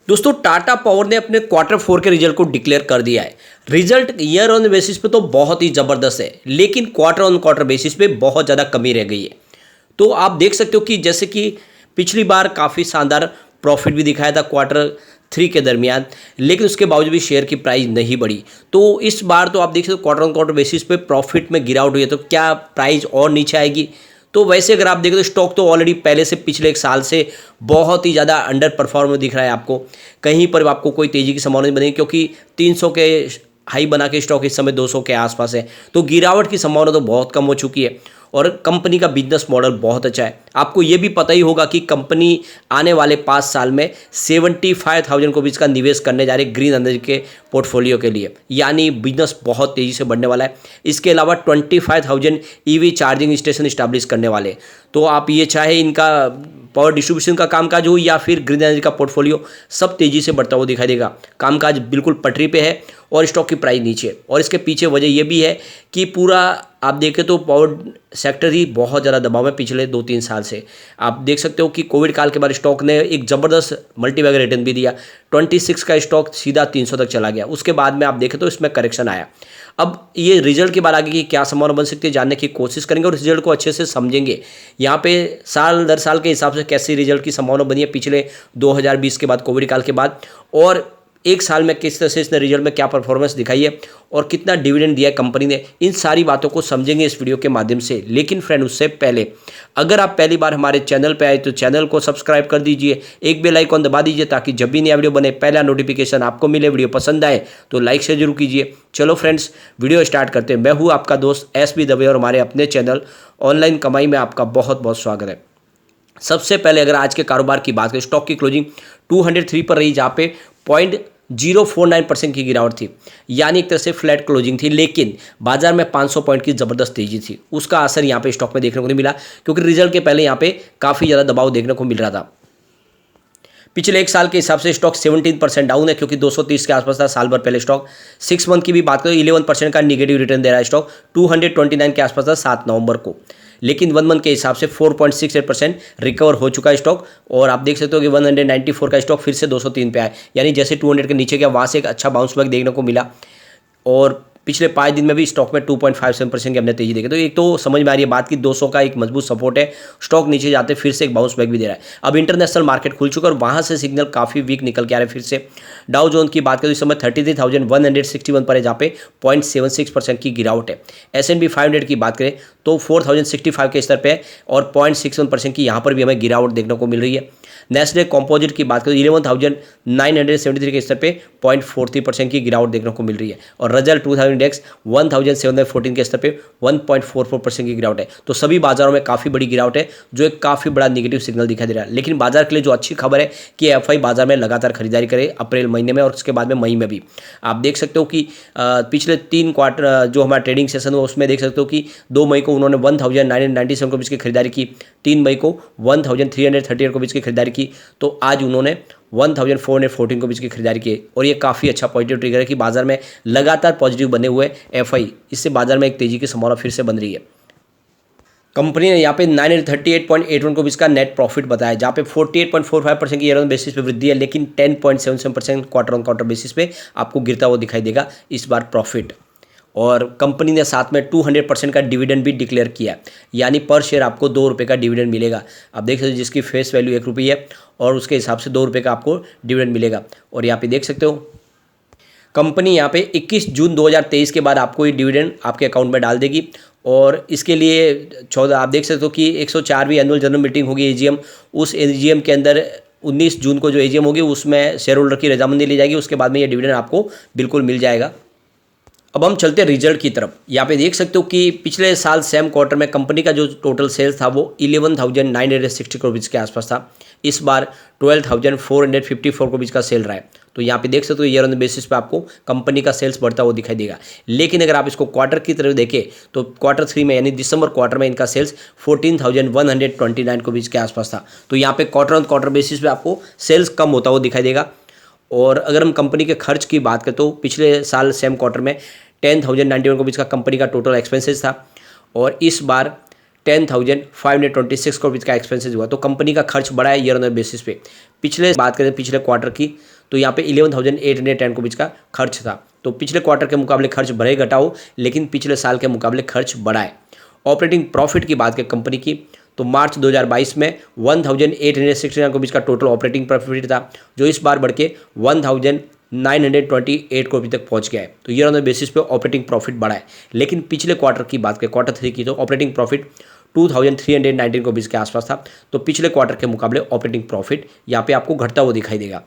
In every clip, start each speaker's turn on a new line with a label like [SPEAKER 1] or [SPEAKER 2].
[SPEAKER 1] दोस्तों टाटा पावर ने अपने क्वार्टर 4 के रिजल्ट को डिक्लेयर कर दिया है। रिजल्ट ईयर ऑन बेसिस पे तो बहुत ही ज़बरदस्त है, लेकिन क्वार्टर ऑन क्वार्टर बेसिस पे बहुत ज़्यादा कमी रह गई है। तो आप देख सकते हो कि जैसे कि पिछली बार काफ़ी शानदार प्रॉफिट भी दिखाया था क्वार्टर 3 के दरमियान, लेकिन उसके बावजूद भी शेयर की प्राइस नहीं बढ़ी। तो इस बार तो आप देख सकते हो क्वार्टर ऑन क्वार्टर बेसिस पे प्रॉफिट में गिरावट हुई है, तो क्या प्राइस और नीचे आएगी? तो वैसे अगर आप देखें तो स्टॉक तो ऑलरेडी पहले से पिछले एक साल से बहुत ही ज़्यादा अंडर परफॉर्म दिख रहा है आपको। कहीं पर आपको कोई तेज़ी की संभावना नहीं बनेगी, क्योंकि 300 के हाई बना के स्टॉक इस समय 200 के आसपास है। तो गिरावट की संभावना तो बहुत कम हो चुकी है और कंपनी का बिजनेस मॉडल बहुत अच्छा है। आपको ये भी पता ही होगा कि कंपनी आने वाले 5 साल में 75,000 करोड़ का निवेश करने जा रही है ग्रीन एनर्जी के पोर्टफोलियो के लिए, यानी बिजनेस बहुत तेज़ी से बढ़ने वाला है। इसके अलावा 25,000 ईवी चार्जिंग स्टेशन इस्टेब्लिश करने वाले। तो आप ये चाहे इनका पावर डिस्ट्रीब्यूशन का कामकाज हो या फिर ग्रीन एनर्जी का पोर्टफोलियो, सब तेज़ी से बढ़ता हुआ दिखाई देगा। कामकाज बिल्कुल पटरी पे है और स्टॉक की प्राइस नीचे। और इसके पीछे वजह यह भी है कि पूरा आप देखें तो पावर सेक्टर ही बहुत ज़्यादा दबाव में पिछले 2-3 साल से। आप देख सकते हो कि कोविड काल के बाद स्टॉक ने एक ज़बरदस्त मल्टीबैगर रिटर्न भी दिया। 26 का स्टॉक सीधा 300 तक चला गया। उसके बाद में आप देखें तो इसमें करेक्शन आया। अब ये रिजल्ट के बाद आगे की क्या संभावना बन सकती है जानने की कोशिश करेंगे और रिजल्ट को अच्छे से समझेंगे। यहाँ पे साल दर साल के हिसाब से कैसे रिजल्ट की संभावना बनी है पिछले 2020 के बाद, कोविड काल के बाद, और एक साल में किस तरह से इसने रिजल्ट में क्या परफॉर्मेंस दिखाई है और कितना डिविडेंड दिया है कंपनी ने। इन सारी बातों को समझेंगे इस वीडियो के माध्यम से। लेकिन फ्रेंड, उससे पहले अगर आप पहली बार हमारे चैनल पे आए तो चैनल को सब्सक्राइब कर दीजिए, एक बेल आइकॉन दबा दीजिए ताकि जब भी नया वीडियो बने पहला नोटिफिकेशन आपको मिले। वीडियो पसंद आए तो लाइक शेयर जरूर कीजिए। चलो फ्रेंड्स, वीडियो स्टार्ट करते हैं। मैं हूँ आपका दोस्त एस बी दवे और हमारे अपने चैनल ऑनलाइन कमाई में आपका बहुत बहुत स्वागत है। सबसे पहले अगर आज के कारोबार की बात करें, स्टॉक की क्लोजिंग 203 पर रही, जहाँ पे 0.049% की गिरावट थी, यानी एक तरह से फ्लैट क्लोजिंग थी। लेकिन बाजार में 500 पॉइंट की ज़बरदस्त तेजी थी। उसका असर यहाँ पे स्टॉक में देखने को नहीं मिला, क्योंकि रिजल्ट के पहले यहाँ पे काफ़ी ज़्यादा दबाव देखने को मिल रहा था। पिछले एक साल के हिसाब से स्टॉक 17% डाउन है, क्योंकि 230 के आसपास था साल भर पहले स्टॉक। 6 मंथ की भी बात करें 11% का निगेटिव रिटर्न दे रहा है स्टॉक। 229 के आसपास था 7 नवंबर को, लेकिन 1 मंथ के हिसाब से 4.68% रिकवर हो चुका है स्टॉक। और आप देख सकते हो कि 194 का स्टॉक फिर से 203 पे आया, यानी जैसे 200 के नीचे गया वहाँ से एक अच्छा बाउंस बैक देखने को मिला। और पिछले 5 दिन में भी स्टॉक में 2.57% की हमने तेजी देखी। तो एक तो समझ में आ रही है बात कि 200 का एक मजबूत सपोर्ट है, स्टॉक नीचे जाते फिर से एक बाउंस बैक भी दे रहा है। अब इंटरनेशनल मार्केट खुल चुका है और वहाँ से सिग्नल काफ़ी वीक निकल के आ रहे हैं फिर से। डाउ जोन की बात करें तो इस समय 33,161 पर है, जहाँ पे 0.76% की गिरावट है। S&P 500 की बात करें तो 4,065 के स्तर पे है और 0.61% की यहाँ पर भी हमें गिरावट देखने को मिल रही है। नेस्डैक कंपोजिट की बात करें 11,973 के स्तर पे 0.43% की गिरावट देखने को मिल रही है। और रजल 2000 इंडेक्स 1,714 के स्तर पे 1.44% की गिरावट है। तो सभी बाजारों में काफ़ी बड़ी गिरावट है, जो एक काफ़ी बड़ा निगेटिव सिग्नल दिखाई दे रहा है। लेकिन बाजार के लिए जो अच्छी खबर है कि एफआई बाजार में लगातार खरीदारी करे अप्रैल महीने में और उसके बाद में मई में भी। आप देख सकते हो कि पिछले 3 क्वार्टर जो हमारा ट्रेडिंग सेशन हुआ उसमें देख सकते हो कि 2 मई को उन्होंने 1,997 के बीच की खरीदारी की, 3 मई को 1,338 के बीच की खरीदारी की, तो आज उन्होंने 1,414 के बीच की खरीदारी की। और ये काफ़ी अच्छा पॉजिटिव ट्रिगर है कि बाजार में लगातार पॉजिटिव बने हुए एफआई, इससे बाजार में एक तेजी की संभावना फिर से बन रही है। कंपनी ने यहाँ पे 938.81 के बीच का नेट प्रॉफिट बताया, जहाँ पे 48.45% की ईयर ऑन बेसिस पे वृद्धि है, लेकिन 10.77% क्वार्टर ऑन क्वार्टर बेसिस पे आपको गिरता हुआ दिखाई देगा इस बार प्रॉफिट। और कंपनी ने साथ में 200% का डिविडेंड भी डिक्लेयर किया, यानी पर शेयर आपको 2 रुपये का डिविडेंड मिलेगा। आप देख सकते हो जिसकी फेस वैल्यू 1 रुपये है और उसके हिसाब से 2 रुपये का आपको डिविडेंड मिलेगा। और यहाँ पे देख सकते हो कंपनी यहाँ पे 21 जून 2023 के बाद आपको ये डिविडेंड आपके अकाउंट में डाल देगी। और इसके लिए 14 आप देख सकते हो कि 104वीं एनुअल जनरल मीटिंग होगी एजीएम। उस एजीएम के अंदर 19 जून को जो एजीएम होगी उसमें शेयर होल्डर की रजामंदी ली जाएगी। उसके बाद में ये डिविडेंड आपको बिल्कुल मिल जाएगा। अब हम चलते हैं रिजल्ट की तरफ। यहाँ पे देख सकते हो कि पिछले साल सेम क्वार्टर में कंपनी का जो टोटल सेल्स था वो 11,960 करोड़ के आसपास था। इस बार 12,454 करोड़ का सेल रहा है। तो यहाँ पे देख सकते हो ईयर ऑन बेसिस पे आपको कंपनी का सेल्स बढ़ता हुआ दिखाई देगा। लेकिन अगर आप इसको क्वार्टर की तरफ देखें तो क्वार्टर 3 में यानी दिसंबर क्वार्टर में इनका सेल्स 14,129 करोड़ के आसपास था। तो यहाँ पे क्वार्टर ऑन क्वार्टर बेसिस पे आपको सेल्स कम होता हुआ दिखाई देगा। और अगर हम कंपनी के खर्च की बात करें तो पिछले साल सेम क्वार्टर में 10,091 के बीच का कंपनी का टोटल एक्सपेंसेस था और इस बार 10,526 करोड़ का एक्सपेंसेस हुआ। तो कंपनी का खर्च बढ़ा है ईयर ऑन बेसिस पे। पिछले बात करें पिछले क्वार्टर की तो यहाँ पे 11,810 रुपीज़ का खर्च था। तो पिछले क्वार्टर के मुकाबले खर्च बढ़े घटा हो, लेकिन पिछले साल के मुकाबले खर्च बढ़ा है। ऑपरेटिंग प्रॉफिट की बात करें कंपनी की, तो मार्च 2022 में 1,869 रुपीज़ का टोटल ऑपरेटिंग प्रॉफिट था, जो इस बार बढ़ के 1,928 रुपये तक पहुंच गया है। तो ईयर ऑन बेसिस पे ऑपरेटिंग प्रॉफिट बढ़ा है। लेकिन पिछले क्वार्टर की बात करें, क्वार्टर 3 की, तो ऑपरेटिंग प्रॉफिट 2,319 रुपीज़ के आसपास था। तो पिछले क्वार्टर के मुकाबले ऑपरेटिंग प्रॉफिट यहाँ पे आपको घटता हुआ दिखाई देगा।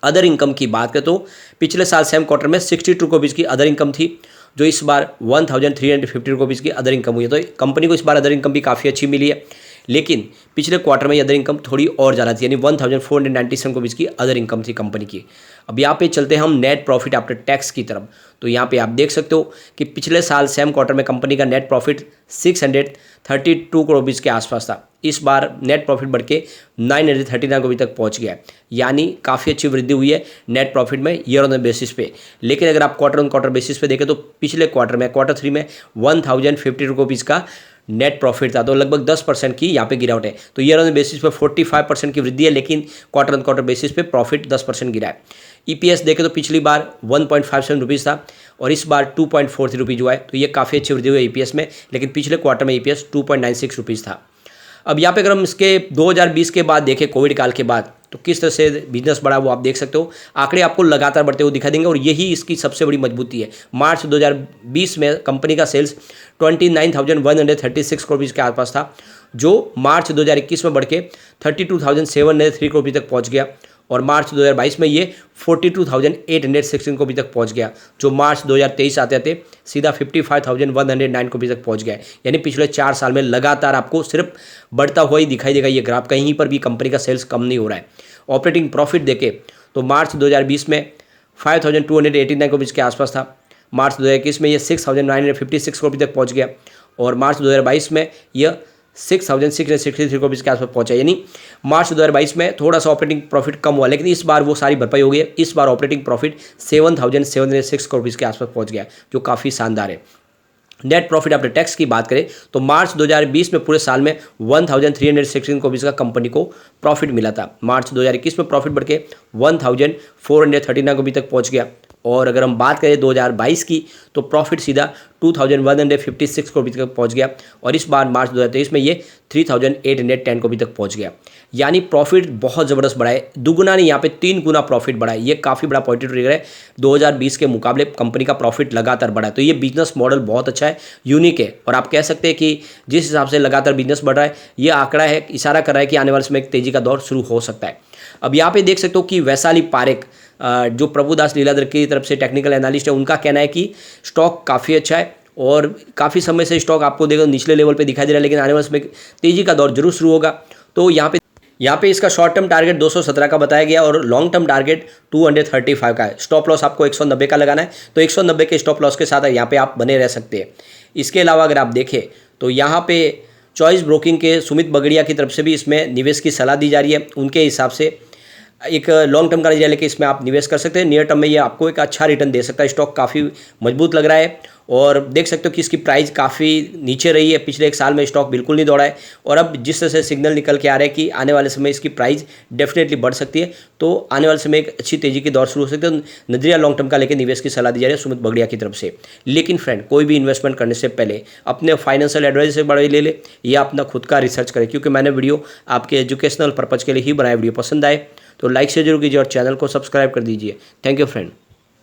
[SPEAKER 1] अदर इनकम की बात करें तो पिछले साल सेम क्वार्टर में 62 रुपीज़ की अदर इनकम थी, जो इस बार 1,350 रुपीज़ की अदर इनकम हुई है। तो कंपनी को इस बार अदर इनकम भी काफ़ी अच्छी मिली है, लेकिन पिछले क्वार्टर में ये अदर इनकम थोड़ी और ज़्यादा थी, यानी 1,497 रुपीज़ की अदर इनकम थी कंपनी की। अब यहाँ पे चलते हैं हम नेट प्रॉफिट आफ्टर टैक्स की तरफ। तो यहाँ पे आप देख सकते हो कि पिछले साल सेम क्वार्टर में कंपनी का नेट प्रॉफिट 632 करोड़ रुपीज़ के आसपास था। इस बार नेट प्रॉफिट बढ़ के 939 रुपये तक पहुँच गया है, यानी काफ़ी अच्छी वृद्धि हुई है नेट प्रॉफिट में ईयर ऑन बेसिस पे। लेकिन अगर आप क्वार्टर ऑन क्वार्टर बेसिस पे देखें तो पिछले क्वार्टर में, क्वार्टर 3 में 1,050 रुपीज़ का नेट प्रॉफिट था, तो लगभग 10% की यहाँ पे गिरावट है। तो ईयर ऑन बेसिस पे 45% की वृद्धि है, लेकिन क्वार्टर ऑन क्वार्टर बेसिस पे प्रॉफिट 10% गिरा है। ईपीएस देखें तो पिछली बार 1.57 रुपीज़ था और इस बार 2.43 रुपीज़ हुआ है, तो ये काफ़ी अच्छी वृद्धि हुई है ईपीएस में। लेकिन पिछले क्वार्टर में ईपीएस 2.96 रुपीज़ था। अब यहाँ पे अगर हम इसके 2020 के बाद देखें, कोविड काल के बाद, तो किस तरह से बिजनेस बढ़ा वो आप देख सकते हो। आंकड़े आपको लगातार बढ़ते हुए दिखा देंगे और यही इसकी सबसे बड़ी मजबूती है। मार्च 2020 में कंपनी का सेल्स 29,136 करोड़ रुपीज़ के आसपास था, जो मार्च 2021 में बढ़ के 32,703 करोड़ रुपये तक पहुँच गया और मार्च 2022 में ये 42,816 करोड़ तक पहुंच गया, जो मार्च 2023 आते आते सीधा 55,109 करोड़ तक पहुंच गया। यानी पिछले 4 साल में लगातार आपको सिर्फ बढ़ता हुआ ही दिखाई देगा ये ग्राफ, कहीं पर भी कंपनी का सेल्स कम नहीं हो रहा है। ऑपरेटिंग प्रॉफिट देखे तो मार्च 2020 में 5,289 करोड़ के आसपास था, मार्च 2021 में ये 6,956 करोड़ तक पहुँच गया और मार्च 2022 में यह 6,663 करोड़ के आसपास पहुंचा। यानी मार्च 2022 में थोड़ा सा ऑपरेटिंग प्रॉफिट कम हुआ, लेकिन इस बार वो सारी भरपाई हो गई है। इस बार ऑपरेटिंग प्रॉफिट 7,706 करोड़ के आसपास पहुंच गया, जो काफ़ी शानदार है। नेट प्रॉफिट आफ्टर टैक्स की बात करें तो मार्च 2020 में पूरे साल में 1,316 करोड़ का कंपनी को प्रॉफिट मिला था। मार्च 2021 में प्रॉफिट बढ़ के 1,439 करोड़ तक पहुंच गया और अगर हम बात करें 2022 की तो प्रॉफिट सीधा 2,156 करोड़ तक पहुंच गया और इस बार मार्च 2023 में ये 3,810 करोड़ तक पहुंच गया। यानी प्रॉफिट बहुत ज़बरदस्त बढ़ा है, दुगुना नहीं, यहाँ पे 3 गुना प्रॉफिट बढ़ा है। ये काफ़ी बड़ा पॉजिटिव ट्रिगर है। 2020 के मुकाबले कंपनी का प्रॉफिट लगातार बढ़ा है, तो ये बिजनेस मॉडल बहुत अच्छा है, यूनिक है और आप कह सकते हैं कि जिस हिसाब से लगातार बिजनेस बढ़ रहा है, ये आंकड़ा है, इशारा कर रहा है कि आने वाले समय एक तेज़ी का दौर शुरू हो सकता है। अब यहाँ पे देख सकते हो कि वैशाली पारेख, जो प्रभुदास लीलाधर की तरफ से टेक्निकल एनालिस्ट है, उनका कहना है कि स्टॉक काफ़ी अच्छा है और काफ़ी समय से स्टॉक आपको देखो निचले लेवल पे दिखाई दे रहा है, लेकिन आने वाले समय तेज़ी का दौर जरूर शुरू होगा। तो यहाँ पे इसका शॉर्ट टर्म टारगेट 217 का बताया गया और लॉन्ग टर्म टारगेट 235 का है। स्टॉप लॉस आपको 190 का लगाना है, तो 190 के स्टॉप लॉस के साथ यहाँ पे आप बने रह सकते हैं। इसके अलावा अगर आप देखें तो यहाँ पे चॉइस ब्रोकिंग के सुमित बगड़िया की तरफ से भी इसमें निवेश की सलाह दी जा रही है। उनके हिसाब से एक लॉन्ग टर्म का नजरिया लेके इसमें आप निवेश कर सकते हैं। नियर टर्म में ये आपको एक अच्छा रिटर्न दे सकता है। स्टॉक काफ़ी मजबूत लग रहा है और देख सकते हो कि इसकी प्राइस काफ़ी नीचे रही है, पिछले 1 साल में स्टॉक बिल्कुल नहीं दौड़ा है और अब जिस तरह से सिग्नल निकल के आ रहे हैं कि आने वाले समय इसकी प्राइस डेफिनेटली बढ़ सकती है, तो आने वाले समय एक अच्छी तेज़ी की दौर शुरू हो सकती है। तो नजरिया लॉन्ग टर्म का लेकर निवेश की सलाह दी जा रही है सुमित बगड़िया की तरफ से। लेकिन फ्रेंड, कोई भी इन्वेस्टमेंट करने से पहले अपने फाइनेंशियल एडवाइजर से बड़े ले ले या अपना खुद का रिसर्च करें, क्योंकि मैंने वीडियो आपके एजुकेशनल पर्पज़ के लिए ही बनाया। वीडियो पसंद आए तो लाइक से जरूर कीजिए और चैनल को सब्सक्राइब कर दीजिए। Thank you friend.